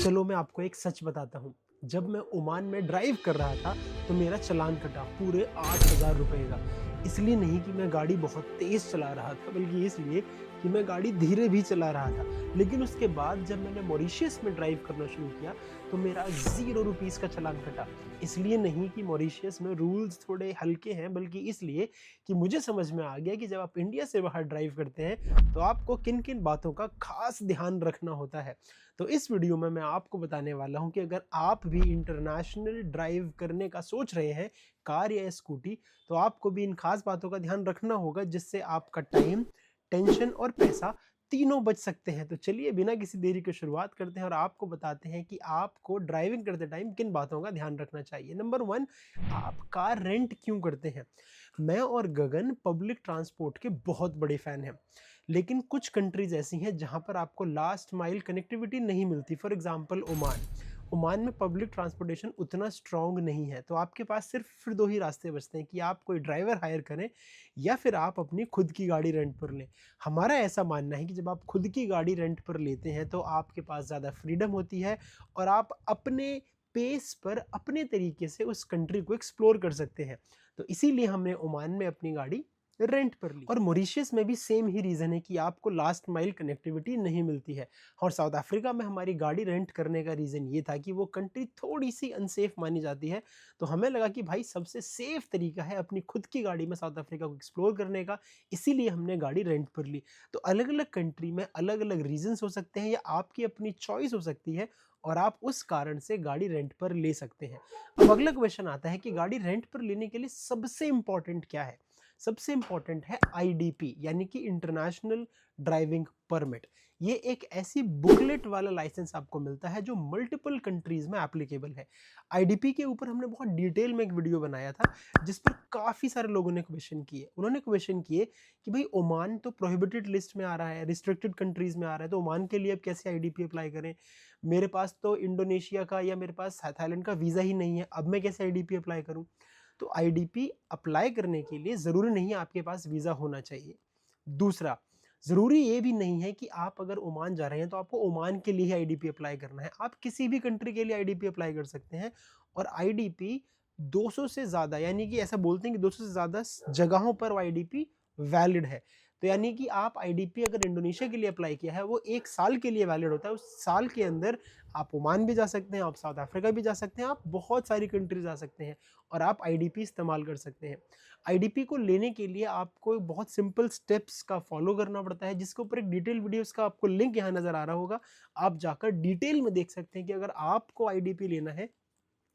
चलो मैं आपको एक सच बताता हूँ। जब मैं ओमान में ड्राइव कर रहा था तो मेरा चालान कटा पूरे 8,000 रुपए का। इसलिए नहीं कि मैं गाड़ी बहुत तेज चला रहा था, बल्कि इसलिए कि मैं गाड़ी धीरे भी चला रहा था। लेकिन उसके बाद जब मैंने मॉरिशस में ड्राइव करना शुरू किया तो मेरा 0 रुपीस का चालान कटा। इसलिए नहीं कि मॉरिशस में रूल्स थोड़े हल्के हैं, बल्कि इसलिए कि मुझे समझ में आ गया कि जब आप इंडिया से बाहर ड्राइव करते हैं तो आपको किन किन बातों का खास ध्यान रखना होता है। तो इस वीडियो में मैं आपको बताने वाला हूं कि अगर आप भी इंटरनेशनल ड्राइव करने का सोच रहे हैं, कार या स्कूटी, तो आपको भी इन खास बातों का ध्यान रखना होगा जिससे आपका टाइम, टेंशन और पैसा तीनों बच सकते हैं। तो चलिए बिना किसी देरी के शुरुआत करते हैं और आपको बताते हैं कि आपको ड्राइविंग करते टाइम किन बातों का ध्यान रखना चाहिए। नंबर 1, आप कार रेंट क्यों करते हैं? मैं और गगन पब्लिक ट्रांसपोर्ट के बहुत बड़े फैन हैं, लेकिन कुछ कंट्रीज ऐसी हैं जहां पर आपको लास्ट माइल कनेक्टिविटी नहीं मिलती। फॉर एग्जांपल ओमान में पब्लिक ट्रांसपोर्टेशन उतना स्ट्रांग नहीं है, तो आपके पास सिर्फ फिर दो ही रास्ते बचते हैं कि आप कोई ड्राइवर हायर करें या फिर आप अपनी खुद की गाड़ी रेंट पर लें। हमारा ऐसा मानना है कि जब आप खुद की गाड़ी रेंट पर लेते हैं तो आपके पास ज़्यादा फ्रीडम होती है और आप अपने पेस पर अपने तरीके से उस कंट्री को एक्सप्लोर कर सकते हैं। तो इसीलिए हमने ओमान में अपनी गाड़ी रेंट पर ली। और मॉरिशस में भी सेम ही रीज़न है कि आपको लास्ट माइल कनेक्टिविटी नहीं मिलती है। और साउथ अफ्रीका में हमारी गाड़ी रेंट करने का रीज़न ये था कि वो कंट्री थोड़ी सी अनसेफ मानी जाती है, तो हमें लगा कि भाई सबसे सेफ तरीका है अपनी खुद की गाड़ी में साउथ अफ्रीका को एक्सप्लोर करने का, इसीलिए हमने गाड़ी रेंट पर ली। तो अलग अलग कंट्री में अलग अलग रीजंस हो सकते हैं या आपकी अपनी चॉइस हो सकती है और आप उस कारण से गाड़ी रेंट पर ले सकते हैं। अब अगला क्वेश्चन आता है कि गाड़ी रेंट पर लेने के लिए सबसे इंपॉर्टेंट क्या है? सबसे इंपॉर्टेंट है आईडीपी, यानी कि इंटरनेशनल ड्राइविंग परमिट। ये एक ऐसी बुकलेट वाला लाइसेंस आपको मिलता है जो मल्टीपल कंट्रीज में एप्लीकेबल है। आईडीपी के ऊपर हमने बहुत डिटेल में एक वीडियो बनाया था जिस पर काफी सारे लोगों ने क्वेश्चन किए। उन्होंने क्वेश्चन किए कि भाई ओमान तो प्रोहिबिटेड लिस्ट में आ रहा है, रिस्ट्रिक्टेड कंट्रीज में आ रहा है, तो ओमान के लिए अब कैसे आईडीपी अप्लाई करें? मेरे पास तो इंडोनेशिया का या मेरे पास थाईलैंड का वीजा ही नहीं है, अब मैं कैसे आईडीपी अप्लाई करूं? तो आईडीपी अप्लाई करने के लिए ज़रूरी नहीं आपके पास वीज़ा होना चाहिए। दूसरा, ज़रूरी ये भी नहीं है कि आप अगर ओमान जा रहे हैं तो आपको ओमान के लिए ही आईडीपी अप्लाई करना है। आप किसी भी कंट्री के लिए आईडीपी अप्लाई कर सकते हैं और आईडीपी 200 से ज़्यादा, यानी कि ऐसा बोलते हैं कि 200 से ज़्यादा जगहों पर आईडीपी वैलिड है। तो यानी कि आप आईडीपी अगर इंडोनेशिया के लिए अप्लाई किया है वो 1 साल के लिए वैलिड होता है। उस साल के अंदर आप ओमान भी जा सकते हैं, आप साउथ अफ्रीका भी जा सकते हैं, आप बहुत सारी कंट्री जा सकते हैं और आप आईडीपी इस्तेमाल कर सकते हैं। आईडीपी को लेने के लिए आपको बहुत सिंपल स्टेप्स का फॉलो करना पड़ता है, जिसके ऊपर एक डिटेल वीडियो का आपको लिंक यहाँ नजर आ रहा होगा। आप जाकर डिटेल में देख सकते हैं कि अगर आपको आईडीपी लेना है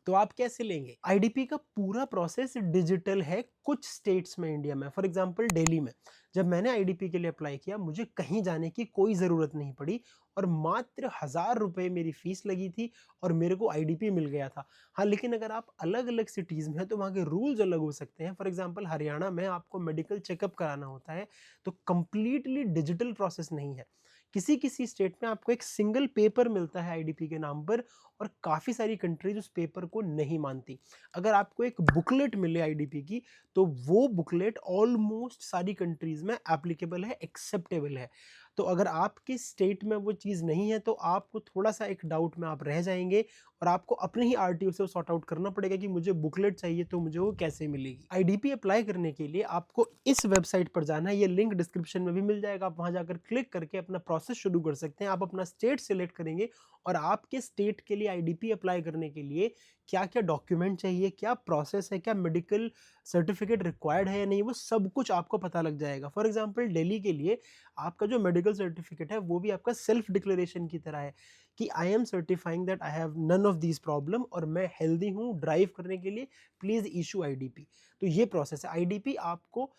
तो आप कैसे लेंगे। आईडीपी का पूरा प्रोसेस डिजिटल है कुछ स्टेट्स में इंडिया में। फॉर एग्जांपल दिल्ली में जब मैंने आईडीपी के लिए अप्लाई किया मुझे कहीं जाने की कोई ज़रूरत नहीं पड़ी और मात्र 1,000 रुपये मेरी फीस लगी थी और मेरे को आईडीपी मिल गया था। हाँ, लेकिन अगर आप अलग अलग सिटीज़ में हैं तो वहाँ के रूल्स अलग हो सकते हैं। फॉर एग्जांपल हरियाणा में आपको मेडिकल चेकअप कराना होता है, तो कंप्लीटली डिजिटल प्रोसेस नहीं है। किसी किसी स्टेट में आपको एक सिंगल पेपर मिलता है आईडीपी के नाम पर और काफ़ी सारी कंट्रीज उस पेपर को नहीं मानती। अगर आपको एक बुकलेट मिले आईडीपी की तो वो बुकलेट ऑलमोस्ट सारी कंट्रीज में एप्लीकेबल है, एक्सेप्टेबल है। तो अगर आपके स्टेट में वो चीज़ नहीं है तो आपको थोड़ा सा एक डाउट में आप रह जाएंगे और आपको अपने ही आरटीओ से सॉर्ट आउट करना पड़ेगा कि मुझे बुकलेट चाहिए तो मुझे वो कैसे मिलेगी। आईडीपी अप्लाई करने के लिए आपको इस वेबसाइट पर जाना है, ये लिंक डिस्क्रिप्शन में भी मिल जाएगा। आप वहां जाकर क्लिक करके अपना प्रोसेस शुरू कर सकते हैं। आप अपना स्टेट सिलेक्ट करेंगे और आपके स्टेट के लिए आईडीपी अप्लाई करने के लिए क्या क्या डॉक्यूमेंट चाहिए, क्या प्रोसेस है, क्या मेडिकल सर्टिफिकेट रिक्वायर्ड है या नहीं, वो सब कुछ आपको पता लग जाएगा। फॉर एग्जांपल दिल्ली के लिए आपका जो मेडिकल सर्टिफिकेट है वो भी आपका सेल्फ डिक्लेरेशन की तरह है कि I am certifying that I have none of these problem और मैं हेल्दी हूँ ड्राइव करने के लिए, प्लीज इशू आईडीपी। तो ये प्रोसेस है। आईडीपी आपको,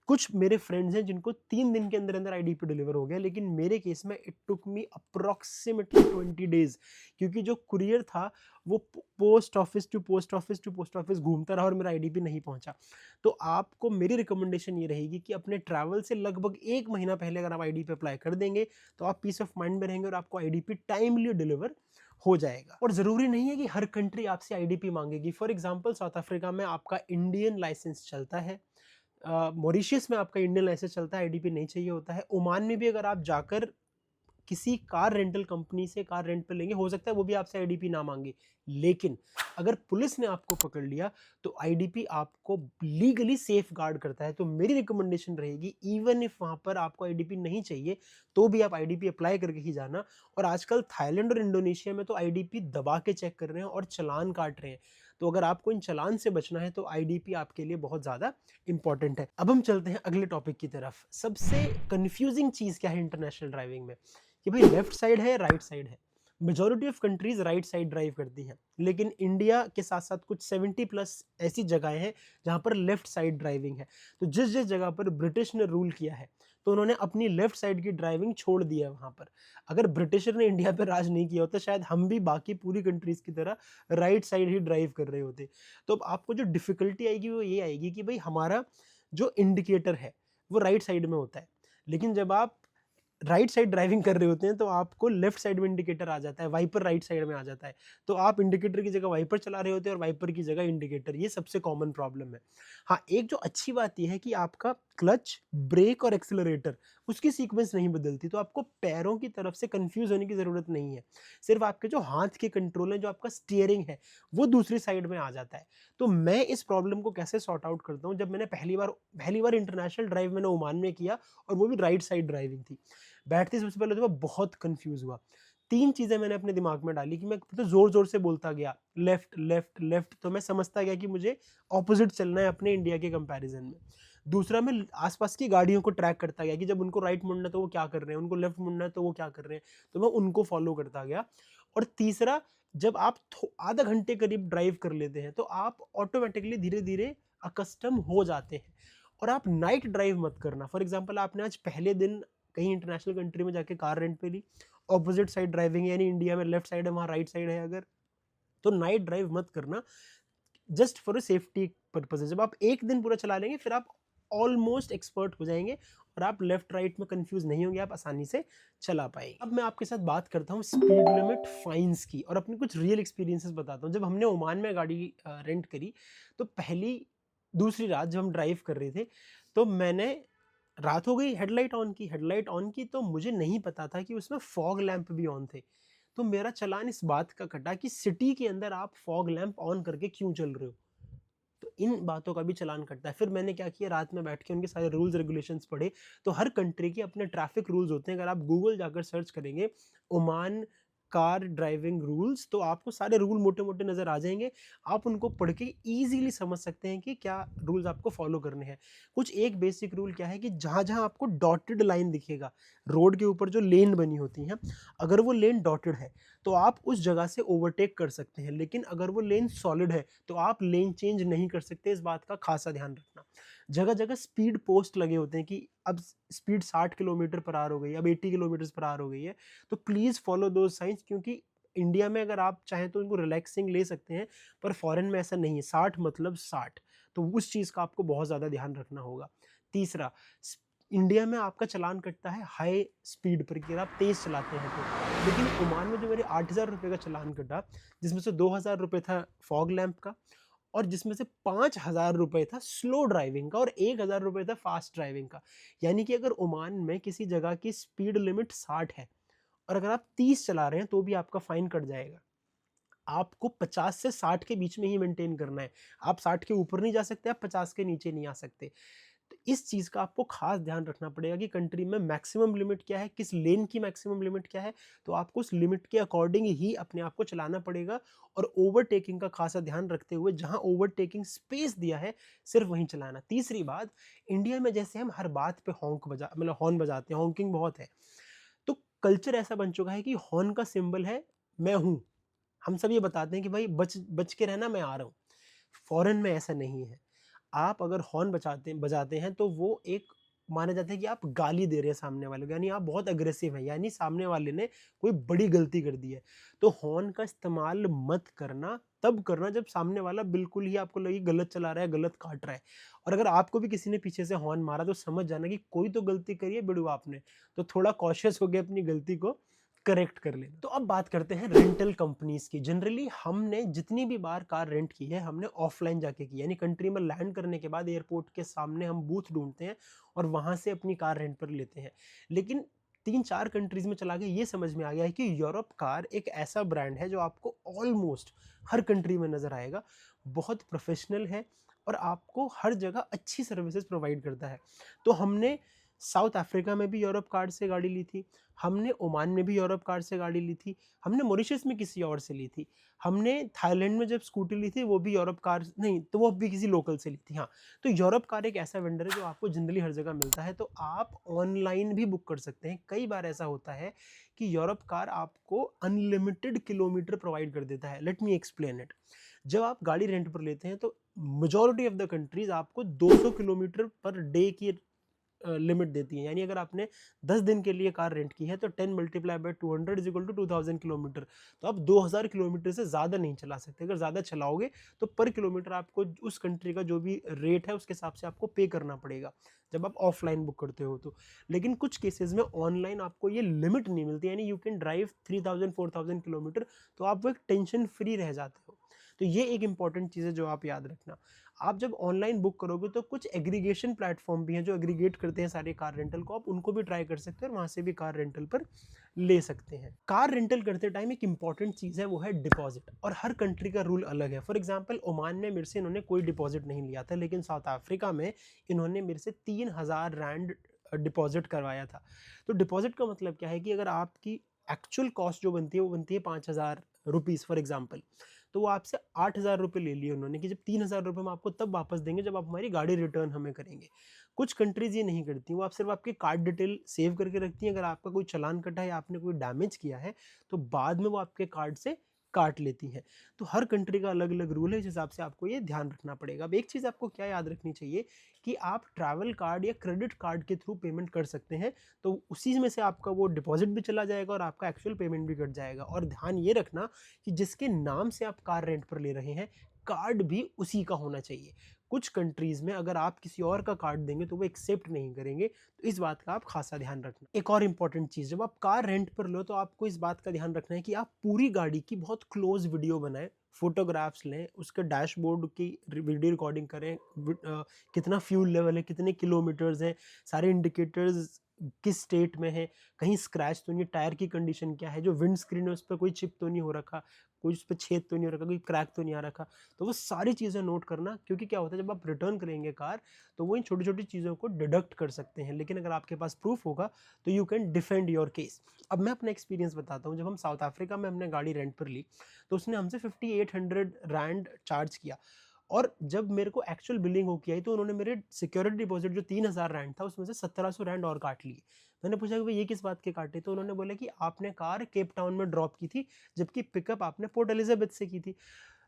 कुछ मेरे फ्रेंड्स हैं जिनको 3 दिन के अंदर अंदर आईडीपी डिलीवर हो गया, लेकिन मेरे केस में it took me approximately 20 days, क्योंकि जो कुरियर था वो post office to post office to post office घूमता रहा और मेरा आईडीपी नहीं पहुंचा। तो आपको मेरी रिकमेंडेशन ये रहेगी कि अपने ट्रैवल से लगभग 1 महीना पहले अगर आप आईडीपी अप्लाई कर देंगे तो आप पीस ऑफ माइंड में रहेंगे और आपको आईडीपी टाइमली डिलीवर हो जाएगा। और जरूरी नहीं है कि हर कंट्री आपसे आईडीपी मांगेगी। फॉर एग्जांपल साउथ अफ्रीका में आपका इंडियन लाइसेंस चलता है, मॉरिशस में आपका इंडियन लाइसेंस चलता है, आईडीपी नहीं चाहिए होता है। ओमान में भी अगर आप जाकर किसी कार रेंटल कंपनी से कार रेंट पे लेंगे, हो सकता है वो भी आपसे आईडीपी ना मांगे, लेकिन अगर पुलिस ने आपको पकड़ लिया तो आईडीपी आपको लीगली सेफ गार्ड करता है। तो मेरी रिकमेंडेशन रहेगी, इवन इफ वहां पर आपको आईडीपी नहीं चाहिए तो भी आप आईडीपी अप्लाई करके ही जाना। और आजकल थाईलैंड और इंडोनेशिया में तो आईडीपी दबा के चेक कर रहे हैं और चालान काट रहे हैं। तो अगर आपको इन चालान से बचना है तो आईडीपी आपके लिए बहुत ज्यादा इंपॉर्टेंट है। अब हम चलते हैं अगले टॉपिक की तरफ। सबसे कंफ्यूजिंग चीज क्या है इंटरनेशनल ड्राइविंग में, कि भाई लेफ्ट साइड है, राइट साइड है। Majority of countries right side drive करती हैं, लेकिन इंडिया के साथ साथ कुछ 70+ ऐसी जगहें हैं जहां पर लेफ्ट साइड ड्राइविंग है। तो जिस जिस जगह पर ब्रिटिश ने रूल किया है तो उन्होंने अपनी लेफ्ट साइड की ड्राइविंग छोड़ दी है वहां पर। अगर ब्रिटिशर ने इंडिया पर राज नहीं किया होता, शायद हम भी बाकी पूरी कंट्रीज की तरह राइट साइड ही ड्राइव कर रहे होते। तो अब आपको जो डिफिकल्टी आएगी वो ये आएगी कि भाई हमारा जो इंडिकेटर है वो राइट साइड में होता है, लेकिन जब आप राइट साइड ड्राइविंग कर रहे होते हैं तो आपको लेफ्ट साइड में इंडिकेटर आ जाता है, वाइपर राइट साइड में आ जाता है। तो आप इंडिकेटर की जगह वाइपर चला रहे होते हैं और वाइपर की जगह इंडिकेटर। ये सबसे कॉमन प्रॉब्लम है। हाँ, एक जो अच्छी बात यह है कि आपका क्लच, ब्रेक और एक्सेलरेटर उसकी सीक्वेंस नहीं बदलती, तो आपको पैरों की तरफ से कंफ्यूज होने की जरूरत नहीं है। सिर्फ आपके जो हाथ के कंट्रोल है, जो आपका स्टीयरिंग है, वो दूसरी साइड में आ जाता है। तो मैं इस प्रॉब्लम को कैसे सॉर्ट आउट करता हूँ, जब मैंने पहली बार इंटरनेशनल ड्राइव मैंने ओमान में किया और वो भी राइट साइड ड्राइविंग थी। बैठते सबसे पहले तो मैं बहुत कंफ्यूज हुआ। 3 चीजें मैंने अपने दिमाग में डाली कि मैं तो जोर जोर से बोलता गया लेफ्ट लेफ्ट लेफ्ट, तो मैं समझता गया कि मुझे ऑपोजिट चलना है अपने इंडिया के कंपैरिजन में। दूसरा, मैं आसपास की गाड़ियों को ट्रैक करता गया कि जब उनको राइट मुड़ना है तो वो क्या कर रहे हैं, उनको लेफ्ट मुड़ना है तो वो क्या कर रहे हैं, तो मैं उनको फॉलो करता गया। और तीसरा, जब आप आधा घंटे करीब ड्राइव कर लेते हैं तो आप ऑटोमेटिकली धीरे धीरे अकस्टम हो जाते हैं। और आप नाइट ड्राइव मत करना। फॉर एग्जाम्पल, आपने आज पहले दिन कहीं इंटरनेशनल कंट्री में जाके कार रेंट पे ली, ऑपोजिट साइड ड्राइविंग, यानी इंडिया में लेफ्ट साइड है वहाँ राइट साइड है अगर, तो नाइट ड्राइव मत करना। Just for safety purpose. जब आप एक दिन पूरा चला लेंगे फिर आप ऑलमोस्ट एक्सपर्ट हो जाएंगे और आप लेफ्ट राइट में कंफ्यूज नहीं होंगे, आप आसानी से चला पाएंगे। अब मैं आपके साथ बात करता हूँ स्पीड लिमिट फाइन्स की और अपने कुछ रियल एक्सपीरियंसेस बताता हूँ। जब हमने ओमान में गाड़ी रेंट करी तो पहली दूसरी रात जब हम ड्राइव कर रहे थे तो मैंने, रात हो गई, हेडलाइट ऑन की तो मुझे नहीं पता था कि उसमें फॉग लैंप भी ऑन थे। तो मेरा चालान इस बात का कटा कि सिटी के अंदर आप फॉग लैंप ऑन करके क्यों चल रहे हो। तो इन बातों का भी चालान कटता है। फिर मैंने क्या किया, रात में बैठ के उनके सारे रूल्स रेगुलेशंस पढ़े। तो हर कंट्री के अपने ट्रैफिक रूल्स होते हैं। अगर आप गूगल जाकर सर्च करेंगे ओमान कार ड्राइविंग रूल्स तो आपको सारे रूल मोटे मोटे नजर आ जाएंगे। आप उनको पढ़ के इजीली समझ सकते हैं कि क्या रूल्स आपको फॉलो करने हैं। कुछ एक बेसिक रूल क्या है कि जहां जहां आपको डॉटेड लाइन दिखेगा रोड के ऊपर, जो लेन बनी होती हैं, अगर वो लेन डॉटेड है तो आप उस जगह से ओवरटेक कर सकते हैं, लेकिन अगर वो लेन सॉलिड है तो आप लेन चेंज नहीं कर सकते। इस बात का खासा ध्यान रखना। जगह जगह स्पीड पोस्ट लगे होते हैं कि अब स्पीड 60 किलोमीटर पर आवर हो गई, अब 80 किलोमीटर पर आवर हो गई है। तो प्लीज फॉलो दो साइंस, क्योंकि इंडिया में अगर आप चाहें तो उनको रिलैक्सिंग ले सकते हैं, पर फॉरेन में ऐसा नहीं है। 60 मतलब 60। तो उस चीज का आपको बहुत ज्यादा ध्यान रखना होगा। तीसरा, इंडिया में आपका चालान कटता है हाई स्पीड पर, कि आप तेज चलाते हैं तो। लेकिन ओमान में जो मेरे 8,000 रुपये का चालान कटा, जिसमें से 2,000 रुपये था फॉग लैंप का और जिसमें से 5,000 रुपये था स्लो ड्राइविंग का और 1,000 रुपये था फास्ट ड्राइविंग का। यानी कि अगर ओमान में किसी जगह की स्पीड लिमिट 60 है और अगर आप 30 चला रहे हैं तो भी आपका फाइन कट जाएगा। आपको 50 से 60 के बीच में ही मेंटेन करना है। आप 60 के ऊपर नहीं जा सकते, आप 50 के नीचे नहीं आ सकते। तो इस चीज का आपको खास ध्यान रखना पड़ेगा कि कंट्री में मैक्सिमम लिमिट क्या है, किस लेन की मैक्सिमम लिमिट क्या है। तो आपको उस लिमिट के अकॉर्डिंग ही अपने आप को चलाना पड़ेगा और ओवरटेकिंग का खासा ध्यान रखते हुए जहां ओवरटेकिंग स्पेस दिया है सिर्फ वहीं चलाना। तीसरी बात, इंडिया में जैसे हम हर बात पे हॉर्न बजाते हैं, हॉन्किंग बहुत है, तो कल्चर ऐसा बन चुका है कि हॉर्न का सिंबल है मैं हूं। हम सब ये बताते हैं कि भाई बच बच के रहना, मैं आ रहा हूँ। फॉरेन में ऐसा नहीं है। आप अगर हॉर्न बजाते हैं तो वो एक माना जाता है कि आप गाली दे रहे हैं सामने वाले को, यानी आप बहुत अग्रेसिव हैं, यानी सामने वाले ने कोई बड़ी गलती कर दी है। तो हॉर्न का इस्तेमाल मत करना, तब करना जब सामने वाला बिल्कुल ही आपको लगे गलत चला रहा है, गलत काट रहा है। और अगर आपको भी किसी ने पीछे से हॉर्न मारा तो समझ जाना कि कोई तो गलती करी है बिड़ू आपने, तो थोड़ा कॉशियस हो गया, अपनी गलती को करेक्ट कर लेना। तो अब बात करते हैं रेंटल कंपनीज की। जनरली हमने जितनी भी बार कार रेंट की है हमने ऑफलाइन जाके की, यानी कंट्री में लैंड करने के बाद एयरपोर्ट के सामने हम बूथ ढूंढते हैं और वहां से अपनी कार रेंट पर लेते हैं। लेकिन 3-4 कंट्रीज़ में चला के ये समझ में आ गया है कि यूरोप कार एक ऐसा ब्रांड है जो आपको ऑलमोस्ट हर कंट्री में नज़र आएगा। बहुत प्रोफ़ेशनल है और आपको हर जगह अच्छी सर्विसेज़ प्रोवाइड करता है। तो हमने साउथ अफ्रीका में भी यूरोप कार से गाड़ी ली थी, हमने ओमान में भी यूरोप कार से गाड़ी ली थी, हमने मॉरिशस में किसी और से ली थी, हमने थाईलैंड में जब स्कूटी ली थी वो भी यूरोप कार नहीं, तो वो भी किसी लोकल से ली थी। हाँ, तो यूरोप कार एक ऐसा वेंडर है जो आपको जनरली हर जगह मिलता है, तो आप ऑनलाइन भी बुक कर सकते हैं। कई बार ऐसा होता है कि यूरोप कार आपको अनलिमिटेड किलोमीटर प्रोवाइड कर देता है। Let me explain it. जब आप गाड़ी रेंट पर लेते हैं तो मेजॉरिटी ऑफ द कंट्रीज आपको 200 किलोमीटर पर डे की लिमिट देती है। यानी अगर आपने 10 दिन के लिए कार रेंट की है तो 10 multiply by 200 is equal to 2000 kilometre. तो आप 2000 किलोमीटर से ज़्यादा नहीं चला सकते। अगर ज़्यादा चलाओगे तो पर किलोमीटर आपको उस कंट्री का जो भी रेट है उसके हिसाब से आपको पे करना पड़ेगा जब आप ऑफलाइन बुक करते हो तो। लेकिन कुछ केसेस में ऑनलाइन आपको ये लिमिट नहीं मिलती, यानी यू कैन ड्राइव 3000-4000 किलोमीटर, तो आप वो एक टेंशन फ्री रह जाते हो। तो ये एक इंपॉर्टेंट चीज़ है जो आप याद रखना। आप जब ऑनलाइन बुक करोगे तो कुछ एग्रीगेशन प्लेटफॉर्म भी हैं जो एग्रीगेट करते हैं सारे कार रेंटल को, आप उनको भी ट्राई कर सकते हैं और वहाँ से भी कार रेंटल पर ले सकते हैं। कार रेंटल करते टाइम एक इंपॉर्टेंट चीज़ है वो है डिपॉजिट, और हर कंट्री का रूल अलग है। फॉर एग्जाम्पल ओमान में मेरे से इन्होंने कोई डिपॉजिट नहीं लिया था, लेकिन साउथ अफ्रीका में इन्होंने मेरे से 3000 रैंड डिपॉजिट करवाया था। तो डिपॉजिट का मतलब क्या है कि अगर आपकी एक्चुअल कॉस्ट जो बनती है वो बनती है 5000 रुपीज़ फॉर एग्जाम्पल, तो वो आपसे 8000 रुपये ले लिए उन्होंने कि जब 3000 रुपये हम आपको तब वापस देंगे जब आप हमारी गाड़ी रिटर्न हमें करेंगे। कुछ कंट्रीज ये नहीं करती, वो आप सिर्फ आपकी कार्ड डिटेल सेव करके रखती हैं। अगर आपका कोई चालान कटा है या आपने कोई डैमेज किया है तो बाद में वो आपके कार्ड से काट लेती हैं। तो हर कंट्री का अलग अलग रूल है, इस हिसाब से आपको ये ध्यान रखना पड़ेगा। अब एक चीज़ आपको क्या याद रखनी चाहिए कि आप ट्रैवल कार्ड या क्रेडिट कार्ड के थ्रू पेमेंट कर सकते हैं, तो उसी में से आपका वो डिपॉजिट भी चला जाएगा और आपका एक्चुअल पेमेंट भी कट जाएगा। और ध्यान ये रखना कि जिसके नाम से आप कार रेंट पर ले रहे हैं कार्ड भी उसी का होना चाहिए। कुछ कंट्रीज में अगर आप किसी और का कार्ड देंगे तो वो एक्सेप्ट नहीं करेंगे, तो इस बात का आप खासा ध्यान रखना। एक और इंपॉर्टेंट चीज़, जब आप कार रेंट पर लो तो आपको इस बात का ध्यान रखना है कि आप पूरी गाड़ी की बहुत क्लोज वीडियो बनाएं, फोटोग्राफ्स लें, उसके डैशबोर्ड की वीडियो रिकॉर्डिंग करें, कितना फ्यूल लेवल है, कितने किलोमीटर्स हैं, सारे इंडिकेटर्स किस स्टेट में है, कहीं स्क्रैच तो नहीं, टायर की कंडीशन क्या है, जो विंड स्क्रीन है उस पर कोई चिप तो नहीं हो रखा, कोई उस पर छेद तो नहीं हो रखा, कोई क्रैक तो नहीं आ रखा। तो वो सारी चीज़ें नोट करना, क्योंकि क्या होता है जब आप रिटर्न करेंगे कार तो वो इन छोटी छोटी चीज़ों को डिडक्ट कर सकते हैं, लेकिन अगर आपके पास प्रूफ होगा तो you can defend your case. अब मैं अपना एक्सपीरियंस बताता हूँ। जब हम साउथ अफ्रीका में हमने गाड़ी रेंट पर ली तो उसने हमसे 5800 रैंड चार्ज किया, और जब मेरे को एक्चुअल बिलिंग हो के आई तो उन्होंने मेरे सिक्योरिटी डिपॉजिट जो 3000 रैंड था उसमें से 1700 रैंड और काट लिए। मैंने पूछा कि भाई ये किस बात के काटे, तो उन्होंने बोला कि आपने कार केप टाउन में ड्रॉप की थी जबकि पिकअप आपने पोर्ट एलिजाबेथ से की थी।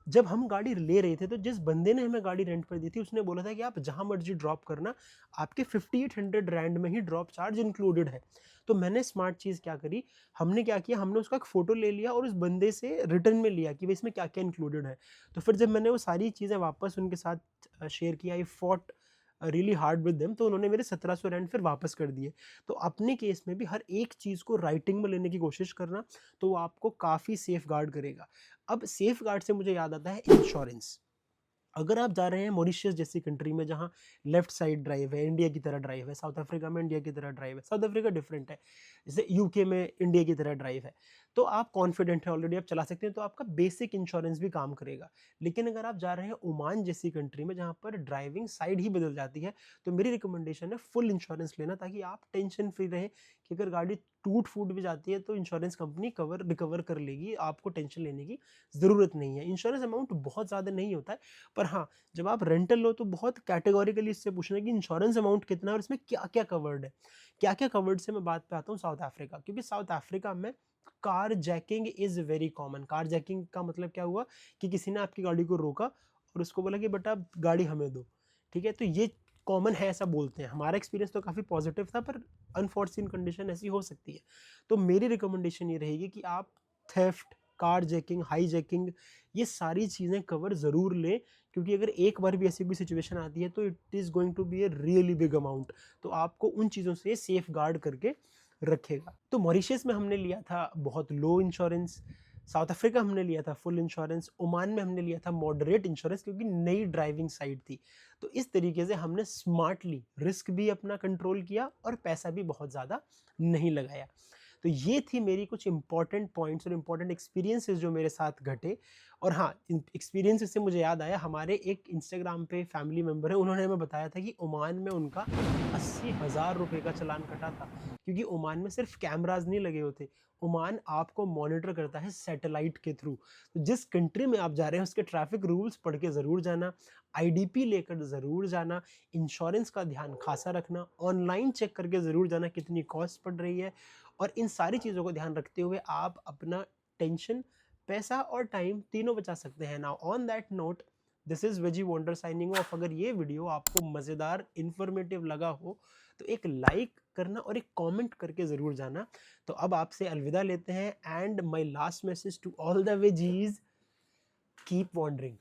जब हम गाड़ी ले रहे थे तो जिस बंदे ने हमें गाड़ी रेंट पर दी थी उसने बोला था कि आप जहां मर्जी ड्रॉप करना, आपके 5800 रैंड में ही ड्रॉप चार्ज इंक्लूडेड है। तो मैंने स्मार्ट चीज़ क्या करी, हमने क्या किया, हमने उसका एक फ़ोटो ले लिया और उस बंदे से रिटर्न में लिया कि भाई इसमें क्या क्या इंक्लूडेड है। तो फिर जब मैंने वो सारी चीज़ें वापस उनके साथ शेयर किया, I fought really hard with them, तो उन्होंने मेरे 1700 रैंड फिर वापस कर दिए। तो अपने केस में भी हर एक चीज़ को राइटिंग में लेने की कोशिश करना, तो वो आपको काफ़ी सेफ गार्ड करेगा। अब सेफ गार्ड से मुझे याद आता है इंश्योरेंस। अगर आप जा रहे हैं मॉरिशस जैसी कंट्री में जहाँ लेफ्ट साइड ड्राइव है, इंडिया की तरह ड्राइव है, साउथ अफ्रीका में इंडिया की तरह ड्राइव है, साउथ अफ्रीका डिफरेंट है, जैसे यूके में इंडिया की तरह ड्राइव है, तो आप कॉन्फिडेंट हैं, ऑलरेडी आप चला सकते हैं, तो आपका बेसिक इंश्योरेंस भी काम करेगा। लेकिन अगर आप जा रहे हैं ओमान जैसी कंट्री में जहाँ पर ड्राइविंग साइड ही बदल जाती है, तो मेरी रिकमेंडेशन है फुल इंश्योरेंस लेना, ताकि आप टेंशन फ्री रहें कि अगर गाड़ी टूट फूट भी जाती है तो इंश्योरेंस कंपनी रिकवर कर लेगी, आपको टेंशन लेने की ज़रूरत नहीं है। इंश्योरेंस अमाउंट बहुत ज़्यादा नहीं होता है, पर हाँ, जब आप रेंटल लो तो बहुत कैटेगोरिकली इससे पूछना कि इंश्योरेंस अमाउंट कितना है और इसमें क्या क्या कवर्ड है। क्या क्या कवर्ड से मैं बात पे आता हूँ साउथ अफ्रीका, क्योंकि साउथ अफ्रीका में car jacking is very common. Car jacking का मतलब क्या हुआ कि किसी ने आपकी गाड़ी को रोका और उसको बोला कि बेटा गाड़ी हमें दो, ठीक है, तो ये कॉमन है, ऐसा बोलते हैं। हमारा एक्सपीरियंस तो काफ़ी पॉजिटिव था, पर अनफॉर्चुन कंडीशन ऐसी हो सकती है। तो मेरी रिकमेंडेशन ये रहेगी कि आप theft, car jacking, high jacking, ये सारी चीज़ें कवर ज़रूर लें, क्योंकि अगर एक बार भी ऐसी कोई सिचुएशन आती है तो it is going to be a really big amount. तो आपको उन चीज़ों से सेफ गार्ड करके रखेगा। तो मॉरिशस में हमने लिया था बहुत लो इंश्योरेंस, साउथ अफ्रीका हमने लिया था फुल इंश्योरेंस, ओमान में हमने लिया था मॉडरेट इंश्योरेंस क्योंकि नई ड्राइविंग साइट थी। तो इस तरीके से हमने स्मार्टली रिस्क भी अपना कंट्रोल किया और पैसा भी बहुत ज़्यादा नहीं लगाया। तो ये थी मेरी कुछ इंपॉर्टेंट पॉइंट्स और इंपॉर्टेंट एक्सपीरियंसेस जो मेरे साथ घटे। और हाँ, इन एक्सपीरियंसेस से मुझे याद आया, हमारे एक इंस्टाग्राम पे फैमिली मेंबर है, उन्होंने हमें बताया था कि ओमान में उनका 80,000 रुपये का चालान कटा था, क्योंकि ओमान में सिर्फ कैमराज नहीं लगे होते, ओमान आपको मॉनिटर करता है सैटेलाइट के थ्रू। तो जिस कंट्री में आप जा रहे हैं उसके ट्रैफिक रूल्स पढ़ के ज़रूर जाना, आईडीपी लेकर ज़रूर जाना, इंश्योरेंस का ध्यान खासा रखना, ऑनलाइन चेक करके ज़रूर जाना कितनी कॉस्ट पड़ रही है। और इन सारी चीज़ों को ध्यान रखते हुए आप अपना टेंशन, पैसा और टाइम तीनों बचा सकते हैं। Now on that note, this is veggie wonder signing off. अगर ये वीडियो आपको मज़ेदार, इन्फॉर्मेटिव लगा हो तो एक लाइक करना और एक कमेंट करके ज़रूर जाना। तो अब आपसे अलविदा लेते हैं, and my last message to all the veggies, keep wandering.